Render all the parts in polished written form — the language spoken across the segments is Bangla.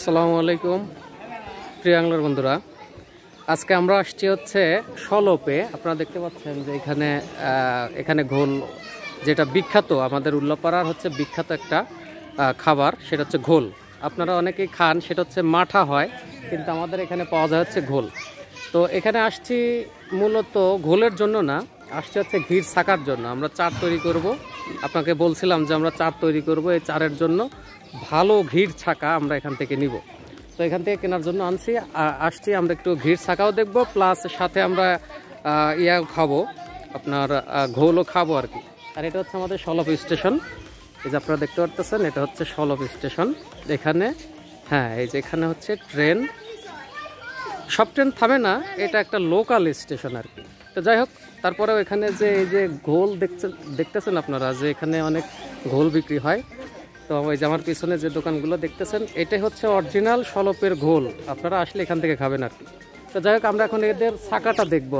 আসসালামু আলাইকুম প্রিয় আংলার বন্ধুরা, আজকে আমরা আসছি হচ্ছে সলপে। আপনারা দেখতে পাচ্ছেন যে এখানে ঘোল, যেটা বিখ্যাত আমাদের উল্লাপাড়ার হচ্ছে বিখ্যাত একটা খাবার, সেটা হচ্ছে ঘোল। আপনারা অনেকেই খান, সেটা হচ্ছে মাঠা হয়, কিন্তু আমাদের এখানে পাওয়া যায় হচ্ছে ঘোল। তো এখানে আসছি মূলত ঘোলের জন্য না, আসছে হচ্ছে ঘির ছাকার জন্য। আমরা চার তৈরি করব, আপনাকে বলছিলাম যে আমরা চার তৈরি করব। এই চারের জন্য ভালো ঘির ছাকা আমরা এখান থেকে নিব। তো এখান থেকে কেনার জন্য আসছি আমরা একটু ঘির ছাকাও দেখব, প্লাস সাথে আমরা খাবো, আপনার ঘোলও খাবো আর কি। আর এটা হচ্ছে আমাদের সলপ স্টেশন। এই যে আপনারা দেখতে পারতেছেন, এটা হচ্ছে সলপ স্টেশন। এখানে এই যে এখানে হচ্ছে ট্রেন, সব ট্রেন থামে না, এটা একটা লোকাল স্টেশন আর কি। তো যাই হোক, তারপরেও এখানে যে এই যে ঘোল দেখতেছেন আপনারা, যে এখানে অনেক ঘোল বিক্রি হয়। তো ওই যে আমার পিছনে যে দোকানগুলো দেখতেছেন, এটাই হচ্ছে অরিজিনাল সলপের ঘোল। আপনারা আসলে এখান থেকে খাবেন আর কি। তো যাই হোক, আমরা এখন এদের ছাকাটা দেখবো।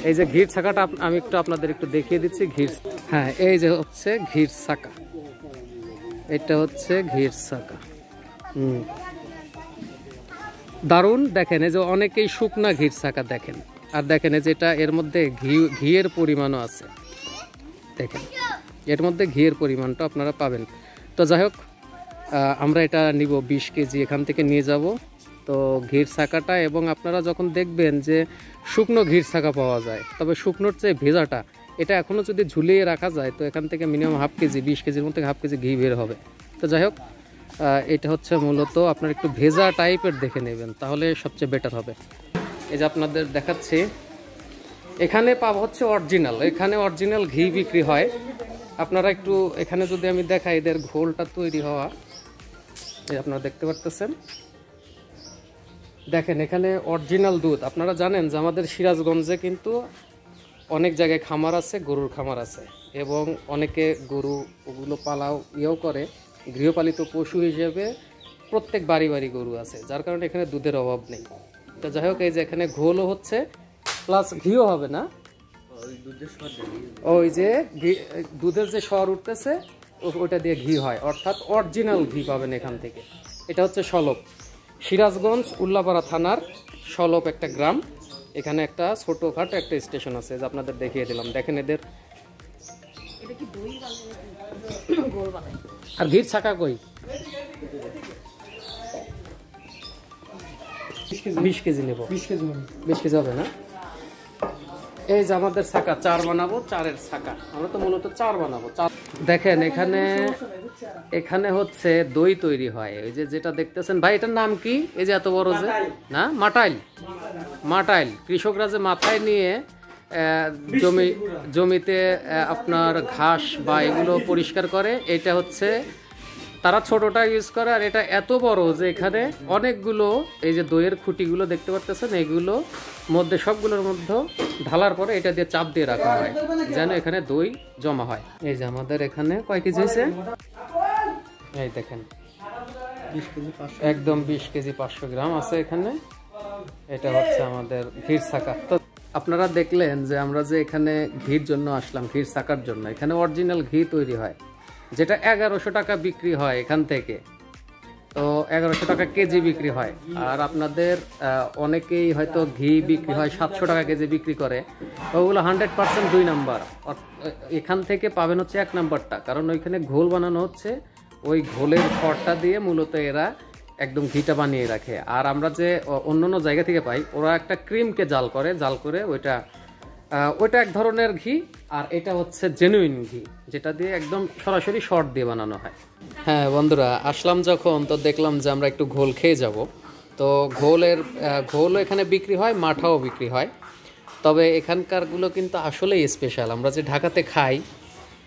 এই যে ঘির ছাকাটা আমি আপনাদের একটু দেখিয়ে দিচ্ছি। এই যে হচ্ছে ঘির ছাকা, এটা হচ্ছে ঘির ছাকা। দারুণ। দেখেন এই যে অনেকেই শুকনা ঘির ছাকা দেখেন, আর দেখেন এই যে এর মধ্যে ঘিয়ের পরিমাণও আছে। দেখেন এর মধ্যে ঘিয়ের পরিমাণটা আপনারা পাবেন। তো যাই হোক, আমরা এটা নিব 20 কেজি, এখান থেকে নিয়ে যাব। তো ঘির ছাকাটা, এবং আপনারা যখন দেখবেন যে শুকনো ঘির ছাকা পাওয়া যায়, তবে শুকনোর চেয়ে ভেজাটা, এটা এখনও যদি ঝুলিয়ে রাখা যায়, তো এখান থেকে মিনিমাম হাফ কেজি, 20 কেজির মধ্যে হাফ কেজি ঘি বের হবে। তো যাই হোক, এটা হচ্ছে মূলত আপনার একটু ভেজা টাইপের দেখে নেবেন, তাহলে সবচেয়ে বেটার হবে। এই যে আপনাদের দেখাচ্ছি, এখানে পাবো হচ্ছে অরিজিনাল, এখানে অরিজিনাল ঘি বিক্রি হয়। আপনারা একটু এখানে যদি আমি দেখাই, এদের ঘোলটা তৈরি হওয়া, এই আপনারা দেখতে পারতেছেন। দেখেন এখানে অরিজিনাল দুধ। আপনারা জানেন যে আমাদের সিরাজগঞ্জে কিন্তু অনেক জায়গায় খামার আছে, গরুর খামার আছে, এবং অনেকে গরু ওগুলো পালাও করে, গৃহপালিত পশু হিসেবে প্রত্যেক বাড়ি বাড়ি গরু আছে, যার কারণে এখানে দুধের অভাব নেই। তো যাই হোক, এই যে এখানে ঘোলও হচ্ছে, প্লাস ঘিও হবে না, ওই যে দুধের যে স্বর উঠতেছে ওইটা দিয়ে ঘি হয়, অর্থাৎ অরিজিনাল ঘি পাবেন এখান থেকে। এটা হচ্ছে সলপ, সিরাজগঞ্জ উল্লাপাড়া থানার সলপ একটা গ্রাম। এখানে একটা ছোটখাটো একটা স্টেশন আছে, যে আপনাদের দেখিয়ে দিলাম। দেখেন এদের আর ঘির ছাকা কই 20 কেজি নেব। 20 কেজি হবে না? এই যে আমাদের ছাকা, চার বানাবো, চারের ছাকা। আমরা তো মূলত চার বানাবো। দেখেন এখানে হচ্ছে দই তৈরি হয়। ওই যে যেটা দেখতেছেন ভাই, এটার নাম কি? এই যে এত বড় যে না, মাটাইল। কৃষকরা যে মাথায় নিয়ে জমিতে আপনার ঘাস বা এগুলো পরিষ্কার করে, এটা হচ্ছে তারা ছোটটা ইউজ করে। আর এটা এত বড় যে এখানে অনেকগুলো, এই যে দইয়ের খুঁটিগুলো দেখতে পারতেছেন, এইগুলো মধ্যে সবগুলোর মধ্যে ঢালার পরে এটা দিয়ে চাপ দিয়ে রাখা হয়, যেন এখানে দই জমা হয়। এই যে আমাদের এখানে কয় কেজি হয়েছে, এই দেখেন একদম 20 কেজি 500 গ্রাম আছে এখানে। এটা হচ্ছে আমাদের ঘির ছাকা। তো আপনারা দেখলেন যে আমরা যে এখানে ঘির জন্য আসলাম, ঘির ছাকার জন্য। এখানে অরিজিনাল ঘি তৈরি হয়, যেটা 1100 টাকা বিক্রি হয় এখান থেকে। তো 1100 টাকা কেজি বিক্রি হয়। আর আপনাদের অনেকেই হয়তো ঘি বিক্রি হয় 700 টাকা কেজি বিক্রি করে, ওগুলো 100% 2 নাম্বার। এখান থেকে পাবেন হচ্ছে 1 নাম্বারটা, কারণ ওইখানে ঘোল বানানো হচ্ছে, ওই ঘোলের খড়টা দিয়ে মূলত এরা একদম ঘিটা বানিয়ে রাখে। আর আমরা যে অন্য জায়গা থেকে পাই, ওরা একটা ক্রিমকে জাল করে ওইটা এক ধরনের ঘি। আর এটা হচ্ছে জেনুইন ঘি, যেটা দিয়ে একদম সরাসরি শর্ট দিয়ে বানানো হয়। বন্ধুরা, আসলাম যখন, তো দেখলাম যে আমরা একটু ঘোল খেয়ে যাব। তো ঘোলও এখানে বিক্রি হয়, মাঠাও বিক্রি হয়। তবে এখানকারগুলো কিন্তু আসলেই স্পেশাল। আমরা যে ঢাকাতে খাই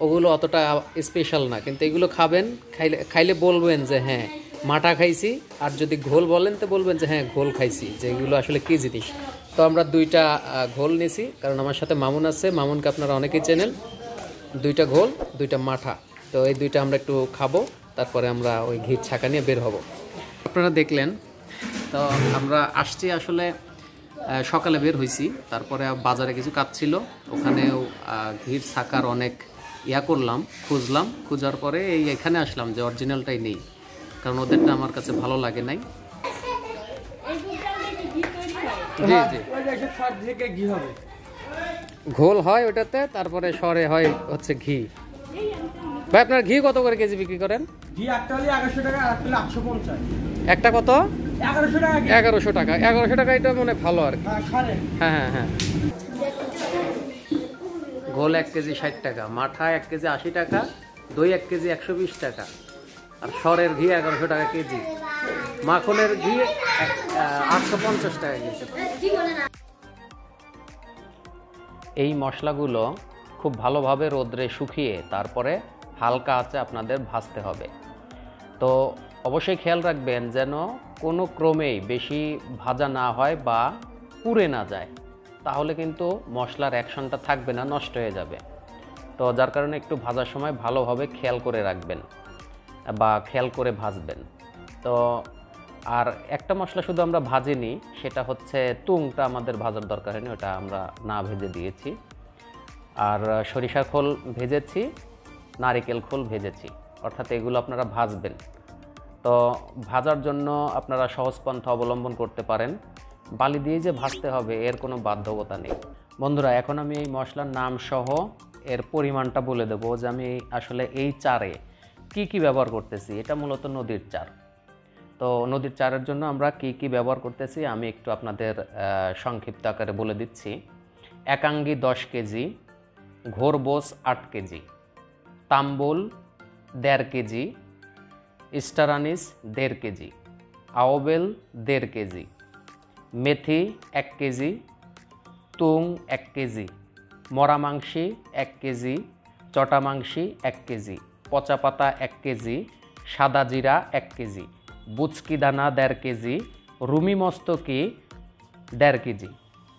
ওগুলো অতটা স্পেশাল না, কিন্তু এগুলো খাইলে বলবেন যে হ্যাঁ মাঠা খাইছি, আর যদি ঘোল বলেন তো বলবেন যে হ্যাঁ ঘোল খাইছি, যে এগুলো আসলে কী জিনিস। তো আমরা 2টা ঘোল নিয়েছি, কারণ আমার সাথে মামুন আছে। মামুনকে আপনারা অনেকেই চেনেন। 2টা ঘোল, 2টা মাঠা। তো এই 2টা আমরা একটু খাবো, তারপরে আমরা ওই ঘির ছাকা নিয়ে বের হব। আপনারা দেখলেন, তো আমরা আসছি আসলে সকালে বের হয়েছি, তারপরে বাজারে কিছু কাজ ছিল, ওখানেও ঘির ছাকার অনেক খুঁজলাম, খোঁজার পরে এখানে আসলাম যে অরিজিনালটাই নেই। কারণ ওদেরটা আমার কাছে ভালো লাগে নাই। জি জি, ঘোল হয় ওটাতে, তারপরে সরে হয় হচ্ছে ঘি। ভাই আপনার ঘি কত করে কেজি বিক্রি করেন? ঘি একটা হলে 1100 টাকা, আর একটা হলে 850। একটা কত? 1100 টাকা। 1100 টাকা। 1100 টাকা এটা মনে ভালো আর কি। হ্যাঁ হ্যাঁ হ্যাঁ। ঘোল 1 কেজি 60 টাকা, মাঠা 1 কেজি 80 টাকা, দই 1 কেজি 120 টাকা, আর সরের ঘি 1100 টাকা কেজি, মাখনের ঘি 850 টাকা কেজি। এই মশলাগুলো খুব ভালোভাবে রোদ্রে শুকিয়ে তারপরে হালকা আঁচে আপনাদের ভাজতে হবে। তো অবশ্যই খেয়াল রাখবেন যেন কোনো ক্রমেই বেশি ভাজা না হয় বা পুড়ে না যায়, তাহলে কিন্তু মশলার অ্যাকশনটা থাকবে না, নষ্ট হয়ে যাবে। তো যার কারণে একটু ভাজার সময় ভালোভাবে খেয়াল করে রাখবেন বা খেয়াল করে ভাজবেন। তো আর একটা মশলা শুধু আমরা ভাজিনি, সেটা হচ্ছে তুংটা আমাদের ভাজার দরকার হয়নি, ওটা আমরা না ভেজে দিয়েছি। আর সরিষার খোল ভেজেছি, নারিকেল খোল ভেজেছি, অর্থাৎ এগুলো আপনারা ভাজবেন। তো ভাজার জন্য আপনারা সহজ পন্থা অবলম্বন করতে পারেন, বালি দিয়ে যে ভাজতে হবে এর কোনো বাধ্যকতা নেই। বন্ধুরা, এখন আমি এই মশলার নাম সহ এর পরিমাণটা বলে দেবো যে আমি আসলে এই চারে কি কি ব্যবহার করতেছি। এটা মূলত নদীর চার। তো নদীর চারের জন্য আমরা কি কি ব্যবহার করতেছি আমি একটু আপনাদের সংক্ষিপ্ত আকারে বলে দিচ্ছি। একাঙ্গি 10 কেজি, ঘোরবোস 8 কেজি, তাম্বুল 1.5 কেজি, স্টার আনিস 1.5 কেজি, আওবেল 1.5 কেজি, মেথি 1 কেজি, তুং 1 কেজি, মরা মাংসি 1 কেজি, চটা মাংসি 1 কেজি, পচা পাতা 1 কেজি, সাদা জিরা 1 কেজি, বুচকি দানা 1.5 কেজি, রুমি মস্তকি 1.5 কেজি,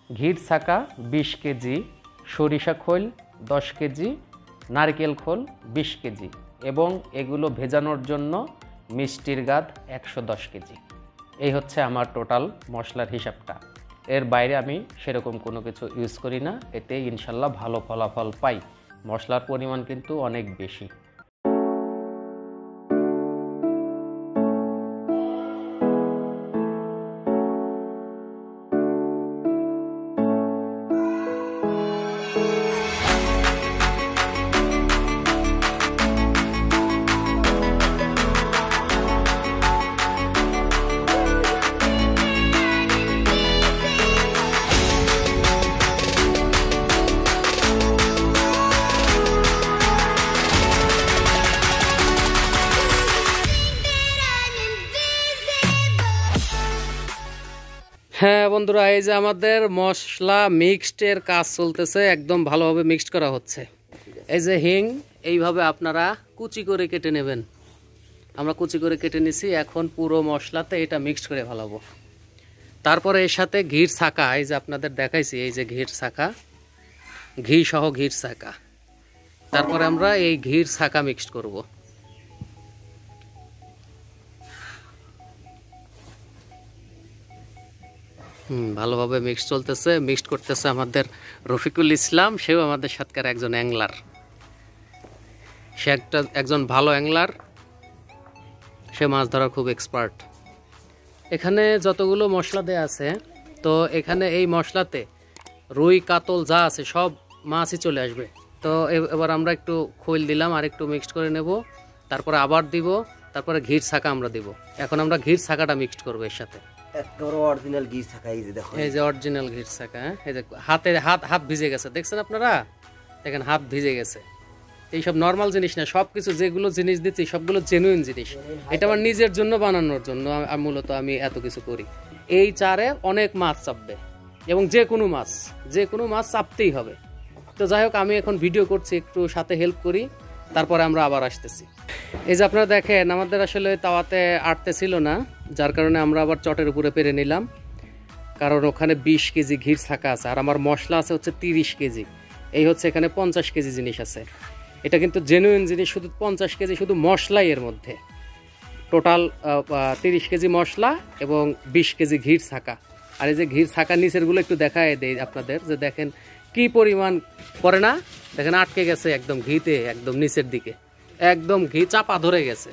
ঘিট ছাকা 20 কেজি, সরিষা খোল 10 কেজি, নারকেল খোল 20 কেজি এবং এগুলো ভেজানোর জন্য মিষ্টির গাদ 110 কেজি। এই হচ্ছে আমার টোটাল মশলার হিসাবটা। এর বাইরে আমি সেরকম কোনো কিছু ইউজ করি না, এতে ইনশাল্লাহ ভালো ফলাফল পাই। মশলার পরিমাণ কিন্তু অনেক বেশি। হ্যাঁ বন্ধুরা, এই যে আমাদের মশলা মিক্সডের কাজ চলতেছে, একদম ভালোভাবে মিক্সড করা হচ্ছে। এই যে হিং এইভাবে আপনারা কুচি করে কেটে নেবেন। আমরা কুচি করে কেটে নিছি, এখন পুরো মশলাতে এটা মিক্সড করে ফেলাবো। তারপরে এর সাথে ঘির ছাকা, এই যে আপনাদের দেখাইছি, এই যে ঘির ছাকা, ঘি সহ ঘির ছাকা। তারপরে আমরা এই ঘির ছাকা মিক্সড করব। ভালোভাবে মিক্স চলতেছে, মিক্সড করতেছে আমাদের রফিকুল ইসলাম, সেও আমাদের সাথকার একজন অ্যাংলার। সে একজন ভালো অ্যাংলার, সে মাছ ধরার খুব এক্সপার্ট। এখানে যতগুলো মশলা দেয়া আছে, তো এখানে এই মশলাতে রুই কাতল যা আছে সব মাছই চলে আসবে। তো এবার আমরা একটু খৈল দিলাম, আর একটু মিক্সড করে নেব, তারপরে আবার দিব, তারপরে ঘির ছাকা আমরা দিব। এখন আমরা ঘির ছাকাটা মিক্সড করবো এর সাথে। অরিজিনাল ঘির ছাকা, এই যে দেখো, এই যে অরিজিনাল ঘির ছাকা। হ্যাঁ, এই যে হাত ভিজে গেছে, দেখছেন আপনারা, দেখেন হাত ভিজে গেছে। এইসব নর্মাল জিনিস না, সবকিছু যেগুলো জিনিস দিচ্ছি সবগুলো জেনুইন জিনিস। এটা আমার নিজের জন্য বানানোর জন্য মূলত আমি এত কিছু করি। এই চারে অনেক মাছ চাপবে, এবং যে কোনো মাছ চাপতেই হবে। তো যাই হোক, আমি এখন ভিডিও করছি, একটু সাথে হেল্প করি, তারপরে আমরা আবার আসতেছি। এই যে আপনারা দেখেন, আমাদের আসলে তাওয়াতে আটতে ছিল না, যার কারণে আমরা আবার চটের উপরে পেরে নিলাম, কারণ ওখানে 20 কেজি ঘির ছাকা আছে, আর আমার মশলা আছে হচ্ছে 30 কেজি। এই হচ্ছে এখানে 50 কেজি জিনিস আছে। এটা কিন্তু জেনুইন জিনিস, শুধু 50 কেজি শুধু মশলাই এর মধ্যে। টোটাল 30 কেজি মশলা এবং 20 কেজি ঘির ছাকা। আর এই যে ঘির ছাকা নিচেরগুলো একটু দেখায় দেই আপনাদের, যে দেখেন কি পরিমাণ পরে না, দেখেন আটকে গেছে একদম ঘিতে, একদম নিচের দিকে একদম ঘি চাপা ধরে গেছে।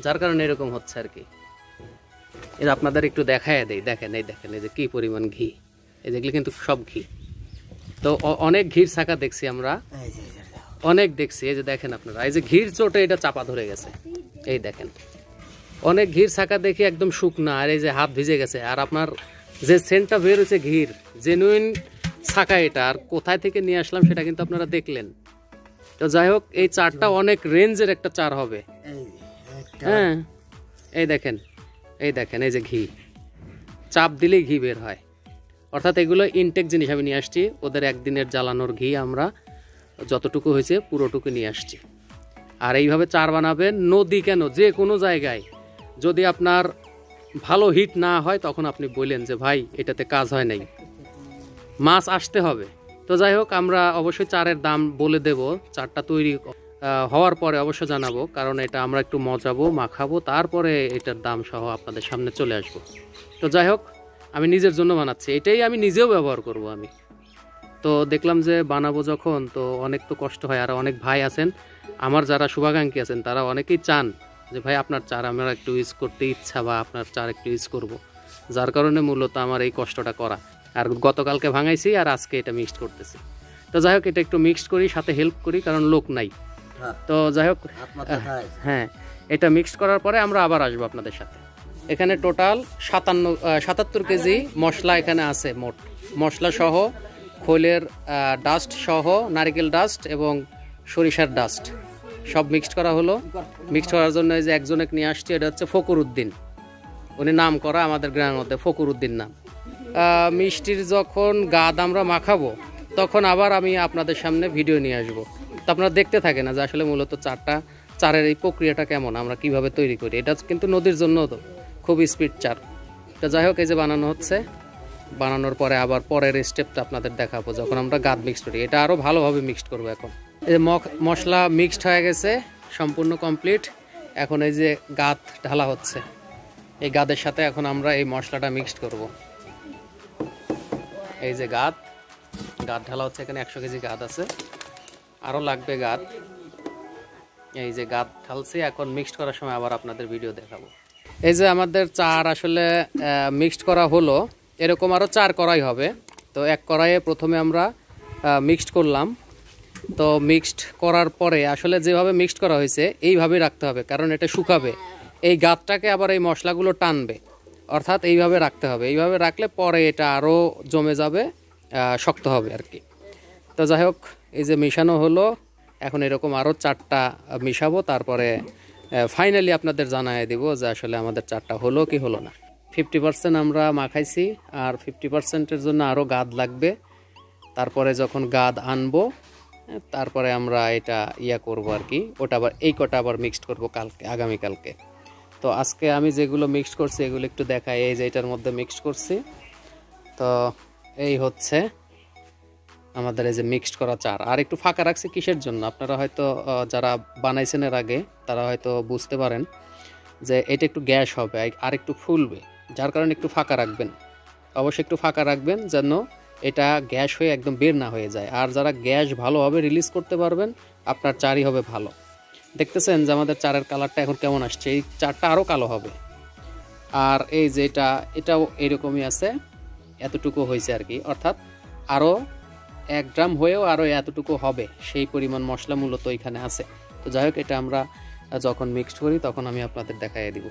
যার কারণে এরকম হচ্ছে আর কি। এটা আপনাদের একটু দেখায় দেই, দেখেন এই যে কি পরিমাণ ঘি, এই যেগুলো কিন্তু সব ঘি। তো অনেক ঘির ছাকা দেখছি আমরা, অনেক দেখছি। এই যে দেখেন আপনারা, এই যে ঘির চোটে এটা চাপা ধরে গেছে, এই দেখেন অনেক ঘির ছাকা দেখি একদম শুকনা, আর এই যে হাত ভিজে গেছে। আর আপনার যে সেন্টটা বের হয়েছে ঘির, জেনুইন ছাকা এটা, আর কোথায় থেকে নিয়ে আসলাম সেটা কিন্তু আপনারা দেখলেন। তো যাই হোক, এই চারটা অনেক রেঞ্জের একটা চার হবে। হ্যাঁ এই দেখেন এই যে ঘি, চাপ দিলেই ঘি বের হয়। অর্থাৎ এগুলো ইনটেক জিনিস আমি নিয়ে আসছি, ওদের একদিনের জ্বালানোর ঘি আমরা যতটুকু হয়েছে পুরোটুকু নিয়ে আসছি। আর এইভাবে চার বানাবেন, নদী কেন, যে কোনো জায়গায় যদি আপনার ভালো হিট না হয় তখন আপনি বললেন যে ভাই এটাতে কাজ হয় নাই, মাছ আসতে হবে। তো যাই হোক, আমরা অবশ্যই চারের দাম বলে দেব, চারটা তৈরি হওয়ার পরে অবশ্য জানাবো, কারণ এটা আমরা একটু মজাবো, মাখাবো, তারপরে এটার দাম সহ আপনাদের সামনে চলে আসবো। তো যাই হোক, আমি নিজের জন্য বানাচ্ছি, এটাই আমি নিজেও ব্যবহার করব আমি। তো দেখলাম যে বানাবো যখন, তো অনেক তো কষ্ট হয়। আর অনেক ভাই আছেন আমার, যারা শুভাকাঙ্ক্ষী আছেন, তারা অনেকেই চান যে ভাই আপনার চার আমরা একটু ইউজ করতে ইচ্ছা, বা আপনার চার একটু ইউজ করব, যার কারণে মূলত আমার এই কষ্টটা করা। আর গতকালকে ভাঙাইছি, আর আজকে এটা মিক্সড করতেছি। তো যাই হোক, এটা একটু মিক্সড করি, সাথে হেল্প করি, কারণ লোক নাই। তো যাই হোক, হ্যাঁ এটা মিক্সড করার পরে আমরা আবার আসবো আপনাদের সাথে। এখানে টোটাল 77 কেজি মশলা এখানে আছে, মোট মশলা সহ, খোলের ডাস্ট সহ, নারকেল ডাস্ট এবং সরিষার ডাস্ট সব মিক্সড করা হলো। মিক্সড করার জন্য এই যে একজনকে নিয়ে আসছি, এটা হচ্ছে ফকরুদ্দিন, উনি নাম করা আমাদের গ্রামের মধ্যে, ফকরুদ্দিন নাম। মিষ্টির যখন গাদ আমরা মাখাবো তখন আবার আমি আপনাদের সামনে ভিডিও নিয়ে আসবো, তো আপনারা দেখতে থাকে না যে আসলে মূলত চারের এই প্রক্রিয়াটা কেমন, আমরা কিভাবে তৈরি করি। এটা কিন্তু নদীর জন্য তো খুব স্পিড চার। তো যাই হোক, এই যে বানানো হচ্ছে, বানানোর পরে আবার পরের স্টেপটা আপনাদের দেখাবো যখন আমরা গাদ মিক্সড করি। এটা আরও ভালোভাবে মিক্সড করবো। এখন এই যে মশলা মিক্সড হয়ে গেছে, সম্পূর্ণ কমপ্লিট। এখন এই যে গাদ ঢালা হচ্ছে, এই গাদের সাথে এখন আমরা এই মশলাটা মিক্সড করব। এই যে গাদ ঢালা হচ্ছে, এখানে 100 কেজি গাদ আছে, আরও লাগবে গাদ। এই যে গাদ ঢালছি, এখন মিক্সড করার সময় আবার আপনাদের ভিডিও দেখাবো। এই যে আমাদের চার আসলে মিক্সড করা হলো, এরকম আরও 4 কড়াই হবে। তো এক কড়াইয়ে প্রথমে আমরা মিক্সড করলাম। তো মিক্সড করার পরে আসলে যেভাবে মিক্সড করা হয়েছে এইভাবেই রাখতে হবে, কারণ এটা শুকাবে, এই গাদটাকে আবার এই মশলাগুলো টানবে, অর্থাৎ এইভাবে রাখতে হবে। এইভাবে রাখলে পরে এটা আরও জমে যাবে, শক্ত হবে আর কি। তো যাই হোক, এই যে মিশানো হলো, এখন এরকম আরও 4টা মিশাবো, তারপরে ফাইনালি আপনাদের জানাই দেব যে আসলে আমাদের চারটা হলো কি হলো না। 50% আমরা মাখাইছি, আর 50%-এর জন্য আরও গাদ লাগবে। তারপরে যখন গাদ আনবো, তারপরে আমরা এটা করব আর কি, ওটা আবার এই কটা আবার মিক্সড করবো কালকে, আগামীকালকে। তো আজকে আমি যেগুলো মিক্সড করছি এগুলো একটু দেখাই। এই যে এটার মধ্যে মিক্সড করছি, তো এই হচ্ছে আমাদের এই যে মিক্সড করা চার। আর একটু ফাঁকা রাখছি কিসের জন্য, আপনারা হয়তো যারা বানাইছেন এর আগে তারা হয়তো বুঝতে পারেন যে এটা একটু গ্যাস হবে আর একটু ফুলবে, যার কারণে একটু ফাঁকা রাখবেন। অবশ্যই একটু ফাঁকা রাখবেন যেন এটা গ্যাস হয়ে একদম বের না হয়ে যায়। আর যারা গ্যাস ভালোভাবে রিলিজ করতে পারবেন, আপনার চারই হবে ভালো। দেখতেছেন যে আমাদের চারের কালারটা এখন কেমন আসছে, এই চারটা আরও কালো হবে। আর এই যে এটাও এরকমই আছে, এতটুকু হয়েছে আর কি, অর্থাৎ আরও 1 গ্রাম হয়েও আরও এতটুকু হবে, সেই পরিমাণ মশলা মূলত এখানে আছে। তো যাই হোক, এটা আমরা যখন মিক্সড করি তখন আমি আপনাদের দেখাই দিব।